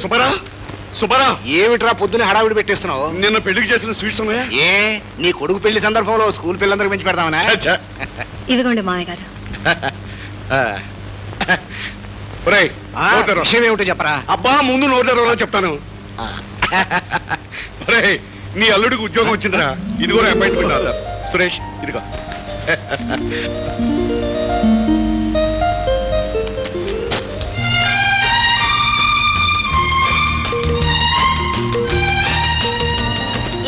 సుబ్బారా సుబ్బారా, ఏమిట్రా పొద్దున హడావిడి పెట్టేస్తున్నావు? నిన్న పెళ్లికి చేసిన స్వీట్స్ ఉన్నాయా? ఏ నీ కొడుకు పెళ్లి సందర్భంలో స్కూల్ పిల్లలందరికి పెంచి పెడతామనా? ఇదిగోండి మామయ్య గారు. విషయం ఏమిటో చెప్పరా? అబ్బా ముందు నోట్లో చెప్తాను. నీ అల్లుడికి ఉద్యోగం వచ్చిందిరా, ఇది కూడా అపాయింట్మెంట్ ఆధార్. సురేష్ ఇదిగో.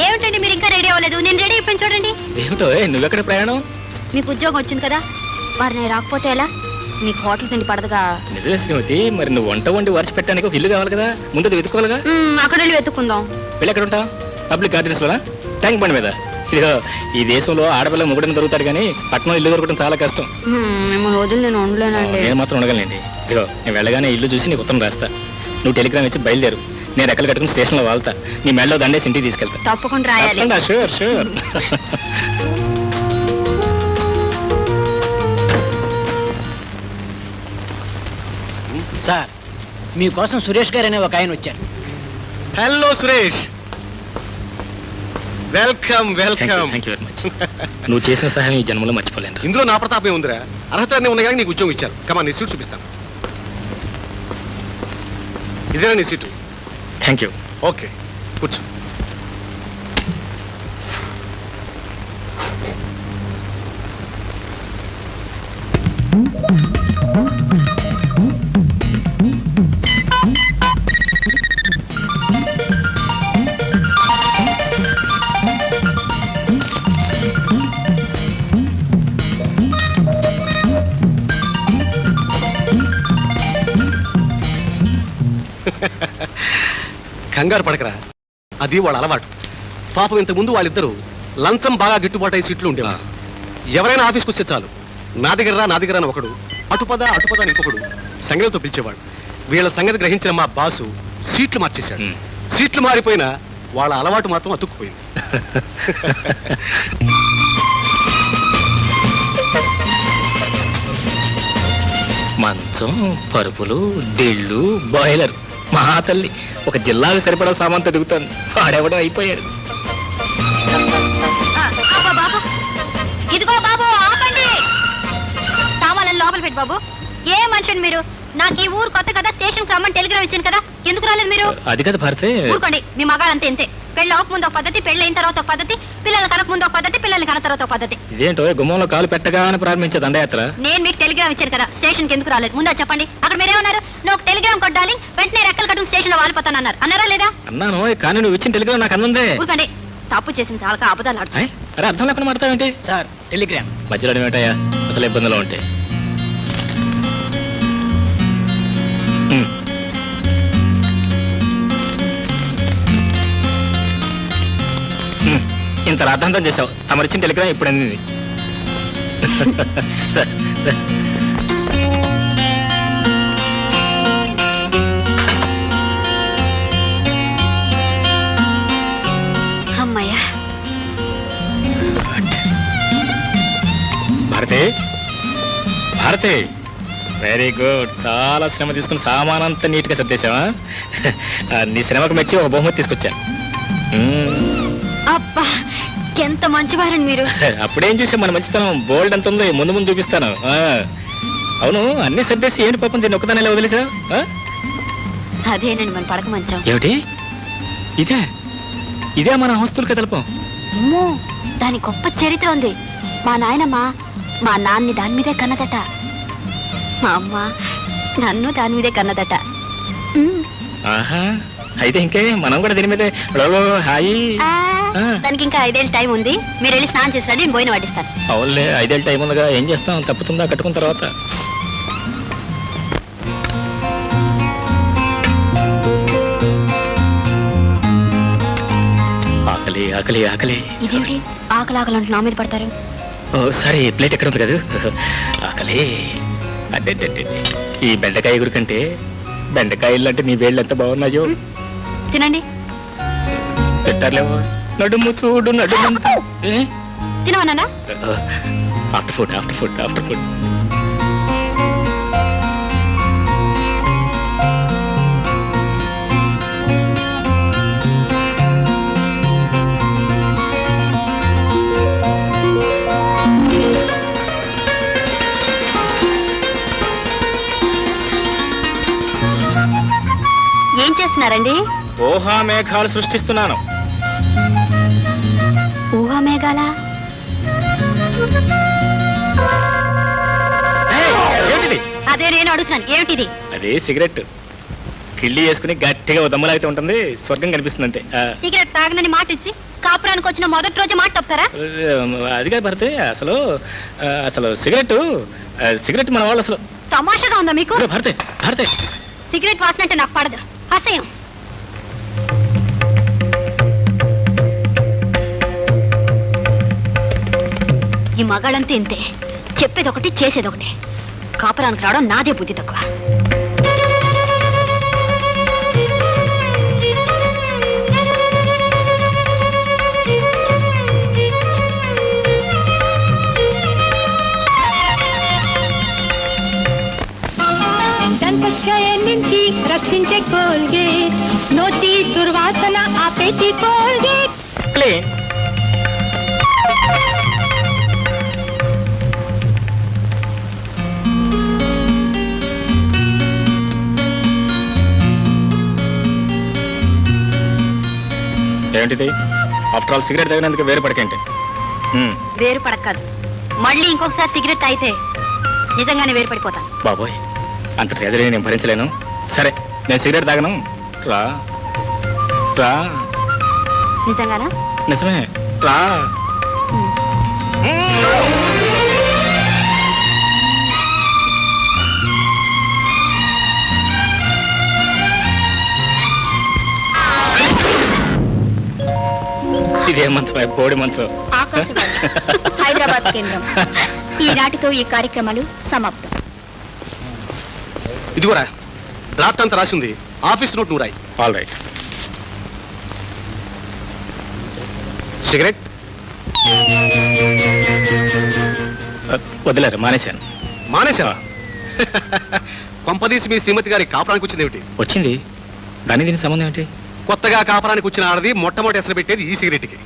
ఏమిటండి మీరు ఇంకా రెడీ అవ్వలేదు? నేను రెడీ అయిపోయి చూడండి. ఏమిటో నువ్వెక్కడ ప్రయాణం? మీకు ఉద్యోగం వచ్చింది కదా, మరి నేను రాకపోతే ఎలా? మీకు హోటల్ తిండి పడదుగా. నిజమే శ్రీమతి, మరి నువ్వు వంట వండి వరిచి పెట్టడానికి ఒక ఇల్లు కావాలి కదా, ముందు వెతుక్కోవాలిగా. అక్కడ వెళ్ళి వెతుక్కుందాం. వెళ్ళి ఎక్కడ ఉంటావు? పబ్లిక్ గార్డెన్స్ వల్ల ట్యాంక్ బండి మీద. ఇదిగో ఈ దేశంలో ఆడపిల్ల మొగుడిని దొరుకుతాడు కానీ పట్టణం ఇల్లు దొరకడం చాలా కష్టం. మిమ్మల్ని వదిలి నేను ఉండలేనండి. నేను మాత్రం ఉండగలండి. ఇదిగో నేను వెళ్ళగానే ఇల్లు చూసి నీకు ఉత్తరం రాస్తా, నువ్వు టెలిగ్రామ్ ఇచ్చి బయలుదేరు. నేను రెక్కలు కట్టుకుని స్టేషన్లో వాళ్తా, నీ మెడలో దండేసి ఇంటికి తీసుకెళ్తా. తప్పకుండా రాయాలి. Sure sure. సార్, మీకోసం సురేష్ గారు అనే ఒక ఆయన వచ్చారు. Hello Suresh, welcome welcome. Thank you very much. నువ్వు చేసిన సహాయం ఈ జన్మలో మర్చిపోలేను. ఇందులో నా ప్రతాపం ఉందిరా, అర్హత ఉన్నాయి కానీ నీకు ఉద్యోగం ఇచ్చారు. కమా నీ సీట్ చూపిస్తాను. ఇదేనా నీ సీటు? Thank you. ఓకే కూర్చో. కంగారు పడకరా, అది వాళ్ళ అలవాటు. పాపం ఇంతకుముందు వాళ్ళిద్దరూ లంచం బాగా గిట్టుబాటు అయ్యే సీట్లు ఉండేవారు. ఎవరైనా ఆఫీస్కి వస్తే చాలు నా దగ్గర అని ఒకడు, అటుపద అని ఇంకొకడు సంగతితో పిలిచేవాడు. వీళ్ళ సంగతి గ్రహించిన మా బాసు సీట్లు మార్చేశాడు. సీట్లు మారిపోయినా వాళ్ళ అలవాటు మాత్రం అతుక్కుపోయింది. మంచం, పరుపులు, దిళ్ళు, బాయిలర్, మా తల్లి ఒక జిల్లాకు సరిపడా సామాన్ తిరుగుతాను. వాడెవడో అయిపోయాడు. ఇదిగో బాబు, ఆపండి. సామాన్లను లోపల పెట్టి బాబు. ఏ మనిషిని మీరు? నాకు ఈ ఊరు కొత్త కదా, స్టేషన్ రమ్మని టెలిగ్రామ్ ఇచ్చాను కదా, ఎందుకు రాలేదు మీరు? అది కదా భారతే. ఊరుకోండి, మీ మగాడు అంతే ఇంతే. పెళ్ళి అవ్వక ముందు ఒక పద్ధతి, పెళ్ళి అయిన తర్వాత ఒక పద్ధతి, పిల్లలు కనక ముందు ఒక పద్ధతి, పిల్లల్ని కన తర్వాత ఒక పద్ధతి. ఇదేంటో గుమ్మంలో కాలు పెట్టగానే ప్రారంభించే దండయాత్ర. నేను మీకు టెలిగ్రామ్ ఇచ్చాను కదా, స్టేషన్కి ఎందుకు రాలేదు? ముందు చెప్పండి. అక్కడ మీరేమన్నారు? నువ్వు టెలిగ్రామ్ కొట్టాలి, వెంటనే రెక్కలు కట్టుకుని స్టేషన్ లో వాలిపోతాను అన్నారు. అన్నారా లేదా? అన్నాను, కానీ నువ్వు ఇచ్చిన టెలిగ్రామ్ నాకు అందే. ఊరుకోండి, తప్పు చేసిన చాలా అబద్ధాలు ఆడుతాయి. అరే అర్థం లేకుండా మాడతావేంటి? Sir, Telegram. మధ్యలో ఏమిటయ్యా అసలు ఇబ్బందులు ఉంటాయి. ఇంత రాద్ధాంతం చేసావు. తమరిచ్చిన టెలిగ్రామ్ ఇప్పుడు అందింది. అమ్మయ్యా. Bharati, Bharati, very good. చాలా శ్రమ తీసుకుని సామానంతా నీట్ గా సర్దేశావా? నీ శ్రమకు మెచ్చి ఒక బహుమతి తీసుకొచ్చా. అబ్బా, ఎంత మంచివారండి మీరు. అప్పుడేం చూసా మన మంచితనం బోల్డ్ అంత ఉంది, ముందు ముందు చూపిస్తాను. అవును, అన్ని సర్దేసి ఏంటి పాపం దీన్ని ఒక్కదాని ఇలా వదిలేసా? అదేనండి మన పడక మంచం. ఏమిటి ఇదే? ఇదే మన హోస్తులు కదలపం. అమ్మో, దాని గొప్ప చరిత్ర ఉంది. మా నాయనమ్మ మా నాన్ని దాని మీదే కన్నదట. మా అమ్మ నన్ను దాని మీదే కన్నదట. ఆహా, అయితే ఇంకే మనం కూడా దీని మీదే. హాయి, దానికి ఇంకా 5 ఏళ్ళ టైం ఉంది. మీరు వెళ్ళి స్నానం చేసి రండి, నేను పోయిన వాడిస్తాను. అవునులే, 5 ఏళ్ళ టైం ఉందిగా, ఏం చేస్తాం, తప్పుతుందా కట్టుకున్న తర్వాత. ఆకలి ఆకలి ఆకలి. ఇదేంటి ఆకలి ఆకలి అంటే నా మీద పడతారు? ఓ సారీ, ప్లేట్ ఎక్కడ ఉంది కదా. ఆకలి. అడ్డే ఈ బెండకాయ ఎగురు కంటే బెండకాయలు అంటే నీ వేళ్ళు ఎంత బాగున్నాయో. తినండి. తింటారులేవో. నడుము చూడు, నడుము. తినవన్నానా? After food, after food, after food. చేస్తున్నారండి? ఊహా మేఘాలు సృష్టిస్తున్నాను. ఊహా మేఘాల? ఏమిటిది? అదే నేను అడుగుతున్నాను, ఏమిటిది? అదే సిగరెట్. కిళ్ళి వేసుకుని గట్టిగా దమ్మలాగితే ఉంటుంది, స్వర్గం కనిపిస్తుంది అంతే. సిగరెట్ తాగనని మాట ఇచ్చి కాపురానికి వచ్చిన మొదటి రోజు మాట తప్పారా? అది కాదు భర్తే, అసలు సిగరెట్ మన వాళ్ళు అసలు. తమాషాగా ఉందా మీకు? భర్తే భర్తే సిగరెట్ వాసన అంటే నాకు పడదు, అసహ్యం. ఈ మగాళ్ళంతా ఇంతే, చెప్పేదొకటి చేసేదొకటి. కాపురానికి రావడం నాదే బుద్ధి తక్కువ. దంతక్షయం నుంచి రక్షించే కోల్గేట్, నోటి దుర్వాసన ఆపేటి కోల్గేట్. క్లీన్. ఏంటిది? ఆఫ్టర్ ఆల్ సిగరెట్ తాగినందుకు వేరు పడకండి. వేరు పడక్కదు. మళ్ళీ ఇంకొకసారి సిగరెట్ తాగితే నిజంగానే వేరు పడిపోతాను. బాబోయ్, అంత ట్రెజరీ నేను భరించలేను. సరే, నేను సిగరెట్ తాగను. రా రా. నిజంగానా? నిజమే, రా. ఇదే మంచం, బోడి మంచం. ఆకాశవాణి హైదరాబాద్ కేంద్రం. ఈనాటితో ఈ కార్యక్రమాలు సమాప్తం. ఇదిగోరా, డ్రాఫ్ట్ అంతా రాసి ఉంది. ఆఫీస్ నోట్ నువ్వు రాయి. All right. సిగరెట్ వదిలేరు, మానేశాను. మానేశావా? కొంపదీసి మీ శ్రీమతి గారి కాపురానికి వచ్చింది ఏమిటి? వచ్చింది, దాని దీని సంబంధం ఏంటి? కొత్తగా కాపురానికి వచ్చిన ఆడది మొట్టమొదటి ఎసరు పెట్టేది ఈ సిగరెట్కి.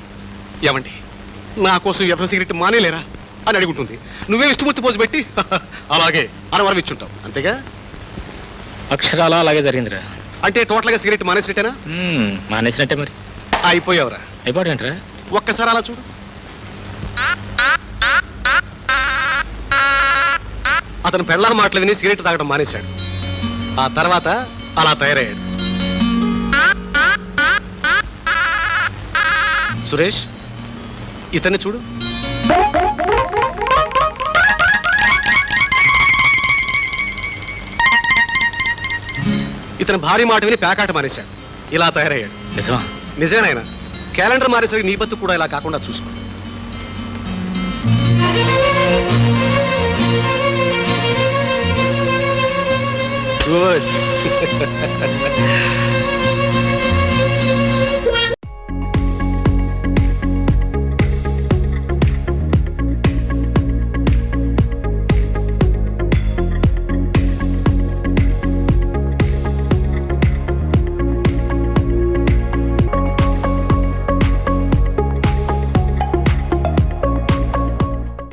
ఏమండి, నా కోసం ఎర్ర సిగరెట్ మానేలేరా అని అడుగుంటుంది. నువ్వే ఇష్టమూర్తి పోజు పెట్టి అలాగే అనవరం ఇచ్చుంటావు, అంతేగా? అక్షరాలా అలాగే జరిగిందిరా. అంటే టోటల్గా సిగరెట్ మానేసినట్టేనా? మానేసినట్టే మరి. అయిపోయావురా. అయిపోయాడంటరా? ఒక్కసారి అలా చూడు. అతను పెళ్ళాల మాటలు విని సిగరెట్ తాగడం మానేశాడు. ఆ తర్వాత అలా తయారయ్యాడు. సురేష్, ఇతన్ని చూడు. ఇతను భారీ మాట విని పేకాట మానేశాడు. ఇలా తయారయ్యాడు. నిజమా? నిజమేనాయన. క్యాలెండర్ మారేసరికి నీ బతుకు కూడా ఇలా కాకుండా చూసుకో. గుడ్.